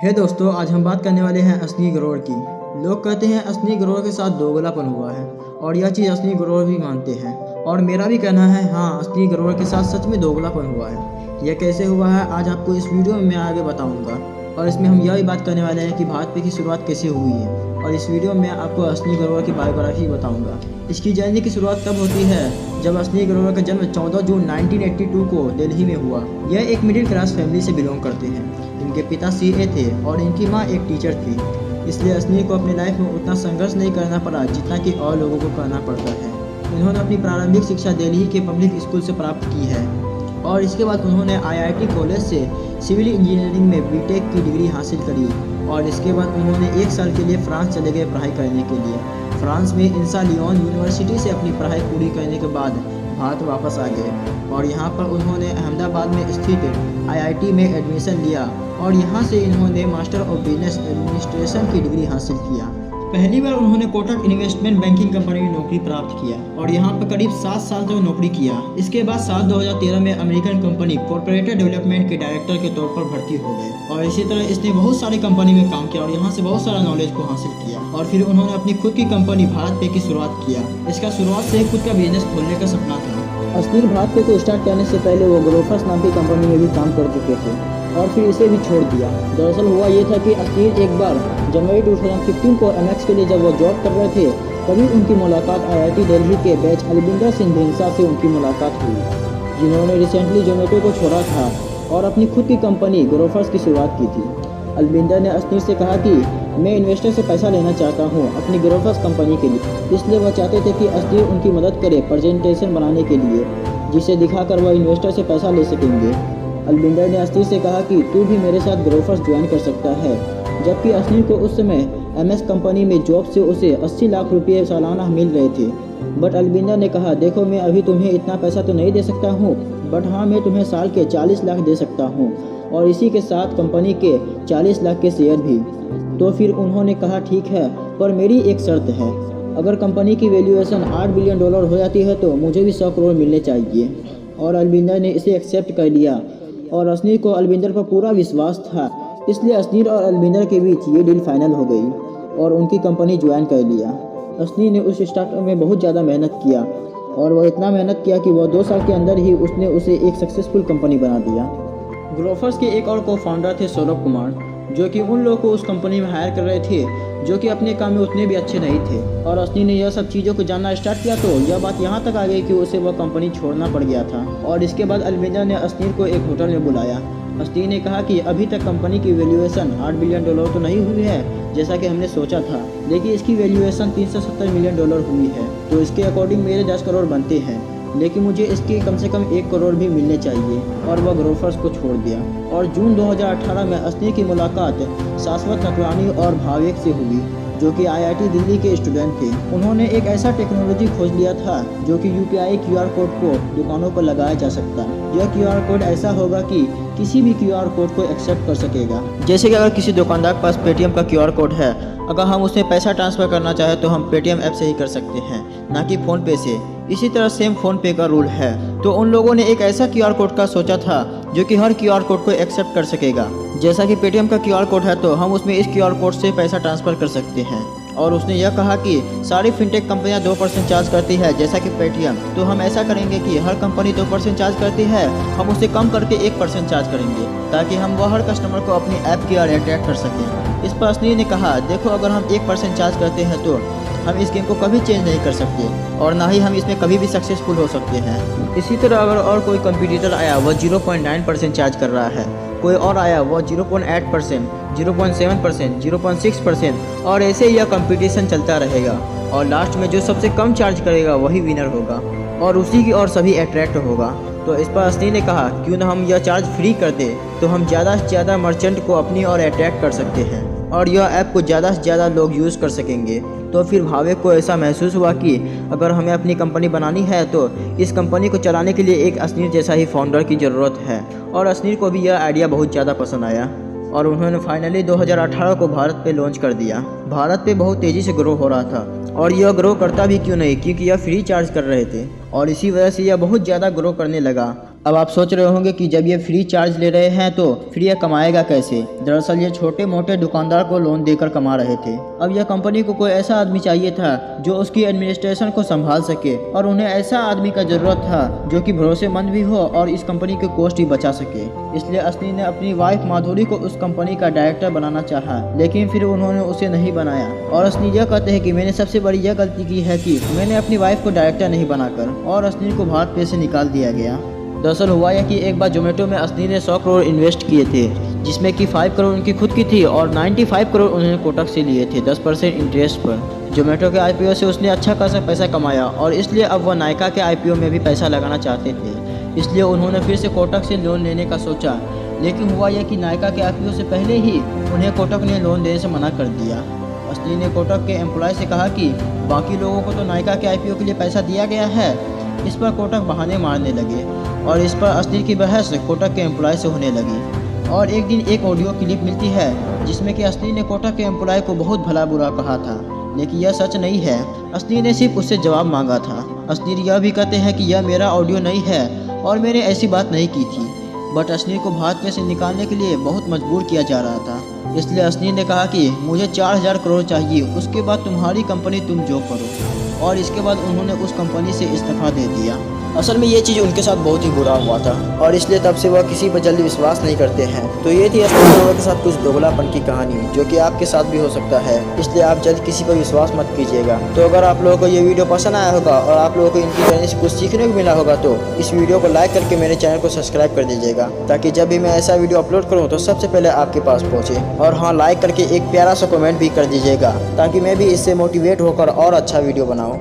हे दोस्तों, आज हम बात करने वाले हैं असनी ग्रोवर की। लोग कहते हैं असनी ग्रोवर के साथ दोगलापन हुआ है और यह चीज़ असनी ग्रोवर भी मानते हैं और मेरा भी कहना है हाँ, असनी ग्रोवर के साथ सच में दोगलापन हुआ है। यह कैसे हुआ है आज आपको इस वीडियो में मैं आगे बताऊंगा और इसमें हम यह भी बात करने वाले हैं कि भाजपा की शुरुआत कैसे हुई है और इस वीडियो में आपको असनी ग्रोवर की बायोग्राफी बताऊँगा। इसकी जर्नी की शुरुआत तब होती है जब असनी ग्रोवर का जन्म 14 जून 1982 को दिल्ली में हुआ। यह एक मिडिल क्लास फैमिली से बिलोंग करते हैं। इनके पिता सीए थे और इनकी मां एक टीचर थी, इसलिए असनी को अपनी लाइफ में उतना संघर्ष नहीं करना पड़ा जितना कि और लोगों को करना पड़ता है। उन्होंने अपनी प्रारंभिक शिक्षा दिल्ली के पब्लिक स्कूल से प्राप्त की है और इसके बाद उन्होंने आईआईटी कॉलेज से सिविल इंजीनियरिंग में बीटेक की डिग्री हासिल करी और इसके बाद उन्होंने 1 साल के लिए फ्रांस चले गए पढ़ाई करने के लिए। फ्रांस में इंसा लियोन यूनिवर्सिटी से अपनी पढ़ाई पूरी करने के बाद भारत वापस आ गए और यहाँ पर उन्होंने अहमदाबाद में स्थित आईआईटी में एडमिशन लिया और यहाँ से इन्होंने मास्टर ऑफ बिजनेस एडमिनिस्ट्रेशन की डिग्री हासिल किया। पहली बार उन्होंने कोटक इन्वेस्टमेंट बैंकिंग कंपनी में नौकरी प्राप्त किया और यहाँ पर करीब 7 साल तक नौकरी किया। इसके बाद साल 2013 में अमेरिकन कंपनी कॉर्पोरेट डेवलपमेंट के डायरेक्टर के तौर पर भर्ती हो गए और इसी तरह इसने बहुत सारी कंपनी में काम किया और यहाँ से बहुत सारा नॉलेज को हासिल किया और फिर उन्होंने अपनी खुद की कंपनी भारत पे की शुरुआत किया। इसका शुरुआत से खुद का बिजनेस खोलने का सपना था। असली भारत पे को स्टार्ट करने से पहले वो ग्रोफर्स नाम की कंपनी में भी काम कर चुके थे और फिर इसे भी छोड़ दिया। दरअसल हुआ ये था कि असलीर एक बार जनवरी 2015 को एमएक्स के लिए जब वो जॉब कर रहे थे तभी उनकी मुलाकात आईआईटी दिल्ली के बैच अलविंदर सिंह ढींसा से उनकी मुलाकात हुई, जिन्होंने रिसेंटली जोमेटो को छोड़ा था और अपनी खुद की कंपनी ग्रोफर्स की शुरुआत की थी। अलविंदर ने असलीर से कहा कि मैं इन्वेस्टर से पैसा लेना चाहता हूँ अपनी ग्रोफर्स कंपनी के लिए, इसलिए वह चाहते थे कि असलीर उनकी मदद करे प्रेजेंटेशन बनाने के लिए जिसे दिखाकर वह इन्वेस्टर से पैसा ले सकेंगे। अलविंदर ने असलीर से कहा कि तू भी मेरे साथ ग्रोफर्स ज्वाइन कर सकता है, जबकि असलीर को उस समय एमएस कंपनी में जॉब से उसे 80 लाख रुपये सालाना मिल रहे थे। बट अलविंदर ने कहा देखो, मैं अभी तुम्हें इतना पैसा तो नहीं दे सकता हूँ, बट हाँ, मैं तुम्हें साल के 40 लाख दे सकता हूँ और इसी के साथ कंपनी के 40 लाख के शेयर भी। तो फिर उन्होंने कहा ठीक है, पर मेरी एक शर्त है, अगर कंपनी की वैल्यूएशन $8 बिलियन हो जाती है तो मुझे भी 100 करोड़ मिलने चाहिए। और अलविंदर ने इसे एक्सेप्ट कर लिया और असनीर को अलविंदर पर पूरा विश्वास था, इसलिए असनीर और अलविंदर के बीच ये डील फाइनल हो गई और उनकी कंपनी ज्वाइन कर लिया। असनीर ने उस स्टार्टअप में बहुत ज़्यादा मेहनत किया और वह इतना मेहनत किया कि वह 2 साल के अंदर ही उसने उसे एक सक्सेसफुल कंपनी बना दिया। ग्रोफर्स के एक और को फाउंडर थे सौरभ कुमार, जो कि उन लोगों को उस कंपनी में हायर कर रहे थे जो कि अपने काम में उतने भी अच्छे नहीं थे और असनी ने यह सब चीज़ों को जानना स्टार्ट किया तो यह बात यहाँ तक आ गई कि उसे वह कंपनी छोड़ना पड़ गया था। और इसके बाद अलविंदर ने असनीर को एक होटल में बुलाया। असनीर ने कहा कि अभी तक कंपनी की वैल्यूएशन $8 बिलियन तो नहीं हुई है जैसा कि हमने सोचा था, लेकिन इसकी वैल्यूएशन $370 मिलियन हुई है, तो इसके अकॉर्डिंग मेरे 10 करोड़ बनते हैं, लेकिन मुझे इसके कम से कम 1 करोड़ भी मिलने चाहिए। और वह ग्रोफर्स को छोड़ दिया। और जून 2018 में असनी की मुलाकात शाश्वत नटवानी और भावेक से हुई, जो कि आईआईटी दिल्ली के स्टूडेंट थे। उन्होंने एक ऐसा टेक्नोलॉजी खोज लिया था जो कि यूपीआई क्यूआर कोड को दुकानों पर लगाया जा सकता है। यह क्यूआर कोड ऐसा होगा कि किसी भी क्यूआर कोड को एक्सेप्ट कर सकेगा। जैसे कि अगर किसी दुकानदार के पास पेटीएम का क्यूआर कोड है, अगर हम उसमें पैसा ट्रांसफ़र करना चाहें तो हम पेटीएम ऐप से ही कर सकते हैं, ना कि फ़ोनपे से। इसी तरह सेम फ़ोनपे का रूल है। तो उन लोगों ने एक ऐसा क्यूआर कोड का सोचा था जो कि हर क्यूआर कोड को एक्सेप्ट कर सकेगा। जैसा कि पेटीएम का क्यूआर कोड है तो हम उसमें इस क्यूआर कोड से पैसा ट्रांसफ़र कर सकते हैं। और उसने यह कहा कि सारी फिनटेक कंपनियां 2% चार्ज करती है जैसा कि पेटीएम, तो हम ऐसा करेंगे कि हर कंपनी 2% चार्ज करती है, हम उसे कम करके 1% चार्ज करेंगे ताकि हम वह हर कस्टमर को अपनी ऐप की ओर अट्रैक्ट कर सकें। इस पर असनी ने कहा देखो, अगर हम 1% चार्ज करते हैं तो हम इस गेम को कभी चेंज नहीं कर सकते और ना ही हम इसमें कभी भी सक्सेसफुल हो सकते हैं। इसी तरह अगर और कोई कंपटीटर आया वह 0.9% चार्ज कर रहा है, कोई और आया वह 0.8%, 0.7%, 0.6% और ऐसे ही यह कंपटीशन चलता रहेगा और लास्ट में जो सबसे कम चार्ज करेगा वही विनर होगा और उसी की ओर सभी अट्रैक्ट होगा। तो इस पर असनी ने कहा क्यों ना हम यह चार्ज फ्री कर दे, तो हम ज़्यादा से ज़्यादा मर्चेंट को अपनी ओर अट्रैक्ट कर सकते हैं और यह ऐप को ज़्यादा से ज़्यादा लोग यूज़ कर सकेंगे। तो फिर भावेक को ऐसा महसूस हुआ कि अगर हमें अपनी कंपनी बनानी है तो इस कंपनी को चलाने के लिए एक असनीर जैसा ही फाउंडर की ज़रूरत है। और असनीर को भी यह आइडिया बहुत ज़्यादा पसंद आया और उन्होंने फाइनली 2018 को भारत पे लॉन्च कर दिया। भारत पे बहुत तेज़ी से ग्रो हो रहा था और यह ग्रो करता भी क्यों नहीं, क्योंकि यह फ्री चार्ज कर रहे थे और इसी वजह से यह बहुत ज़्यादा ग्रो करने लगा अब आप सोच रहे होंगे कि जब ये फ्री चार्ज ले रहे हैं तो फिर ये कमाएगा कैसे। दरअसल ये छोटे मोटे दुकानदार को लोन देकर कमा रहे थे। अब यह कंपनी को कोई ऐसा आदमी चाहिए था जो उसकी एडमिनिस्ट्रेशन को संभाल सके, और उन्हें ऐसा आदमी का जरूरत था जो कि भरोसेमंद भी हो और इस कंपनी के कॉस्ट भी बचा सके। इसलिए असनी ने अपनी वाइफ माधुरी को उस कंपनी का डायरेक्टर बनाना चाहा, लेकिन फिर उन्होंने उसे नहीं बनाया। और असनी यह कहते हैं कि मैंने सबसे बड़ी यह गलती की है कि मैंने अपनी वाइफ को डायरेक्टर नहीं बनाकर, और असनी को भारत पे से निकाल दिया गया। दरअसल हुआ यह कि एक बार जोमेटो में असनी ने 100 करोड़ इन्वेस्ट किए थे, जिसमें कि 5 करोड़ उनकी खुद की थी और 95 करोड़ उन्होंने कोटक से लिए थे 10% इंटरेस्ट पर। जोमेटो के आईपीओ से उसने अच्छा खासा पैसा कमाया, और इसलिए अब वह नायका के आईपीओ में भी पैसा लगाना चाहते थे। इसलिए उन्होंने फिर से कोटक से लोन लेने का सोचा, लेकिन हुआ यह कि नायका के आईपीओ से पहले ही उन्हें कोटक ने लोन देने से मना कर दिया। असनी ने कोटक के एम्प्लॉय से कहा कि बाकी लोगों को तो नायका के आईपीओ के लिए पैसा दिया गया है। इस पर कोटक बहाने मारने लगे, और इस पर असनी की बहस कोटक के एम्प्लॉय से होने लगी। और एक दिन एक ऑडियो क्लिप मिलती है जिसमें कि असनी ने कोटक के एम्प्लॉय को बहुत भला बुरा कहा था, लेकिन यह सच नहीं है। असनी ने सिर्फ उससे जवाब मांगा था। असनी यह भी कहते हैं कि यह मेरा ऑडियो नहीं है और मैंने ऐसी बात नहीं की थी, बट असनी को भारत में से निकालने के लिए बहुत मजबूर किया जा रहा था। इसलिए असनी ने कहा कि मुझे 4000 करोड़ चाहिए, उसके बाद तुम्हारी कंपनी तुम जो करो। और इसके बाद उन्होंने उस कंपनी से इस्तीफा दे दिया। असल में ये चीज़ उनके साथ बहुत ही बुरा हुआ था, और इसलिए तब से वह किसी पर जल्दी विश्वास नहीं करते हैं। तो ये थी असली ग्रोवर के साथ कुछ दोगलापन की कहानी, जो कि आपके साथ भी हो सकता है। इसलिए आप जल्द किसी पर विश्वास मत कीजिएगा। तो अगर आप लोगों को ये वीडियो पसंद आया होगा और आप लोगों को इनकी कहानी से कुछ सीखने को मिला होगा, तो इस वीडियो को लाइक करके मेरे चैनल को सब्सक्राइब कर दीजिएगा, ताकि जब भी मैं ऐसा वीडियो अपलोड करूँ तो सबसे पहले आपके पास पहुँचे। और हाँ, लाइक करके एक प्यारा सा कमेंट भी कर दीजिएगा, ताकि मैं भी इससे मोटिवेट होकर और अच्छा वीडियो बनाऊँ।